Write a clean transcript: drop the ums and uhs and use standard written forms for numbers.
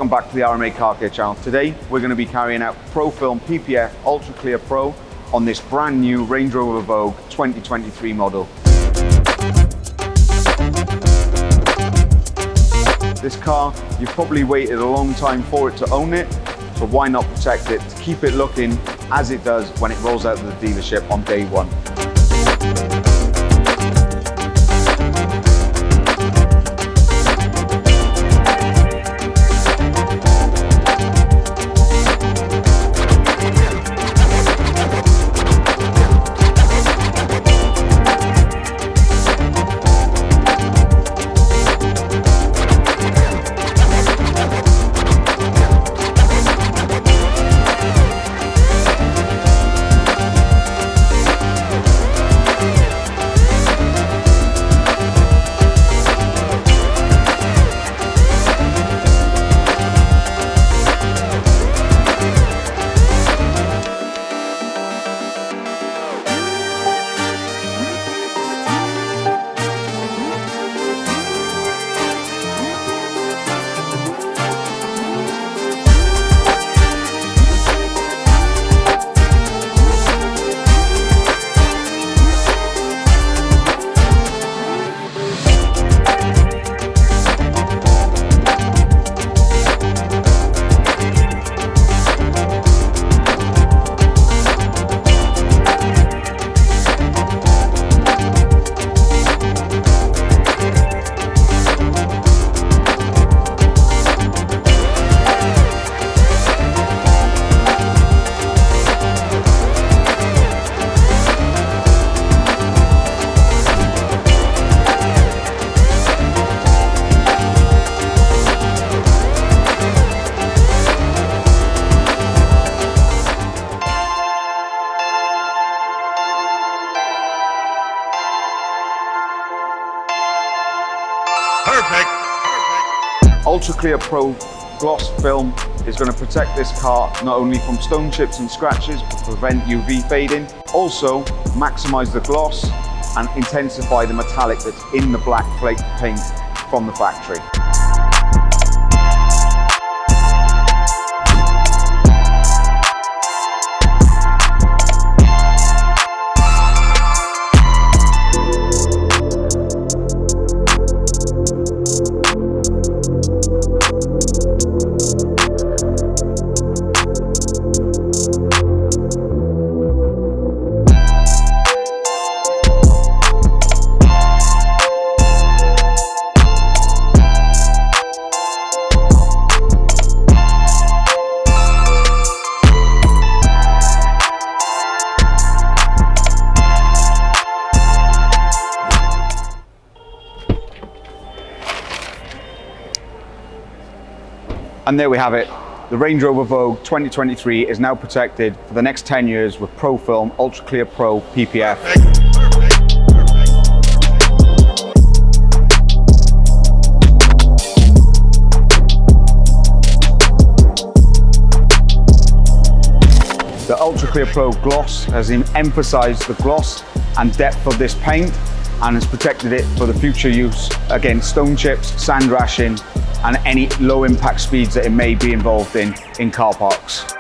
Welcome back to the RMA Car Care channel. Today we're going to be carrying out Pro Film PPF Ultra Clear Pro on this brand new Range Rover Vogue 2023 model. This car, you've probably waited a long time for it to own it, so why not protect it to keep it looking as it does when it rolls out of the dealership on day one. Ultra Clear Pro gloss film is going to protect this car not only from stone chips and scratches but prevent UV fading, also maximize the gloss and intensify the metallic that's in the black flake paint from the factory. And there we have it. The Range Rover Vogue 2023 is now protected for the next 10 years with Pro Film Ultra Clear Pro PPF. The Ultra Clear Pro gloss has emphasized the gloss and depth of this paint and has protected it for the future use against stone chips, sand rashing, and any low impact speeds that it may be involved in car parks.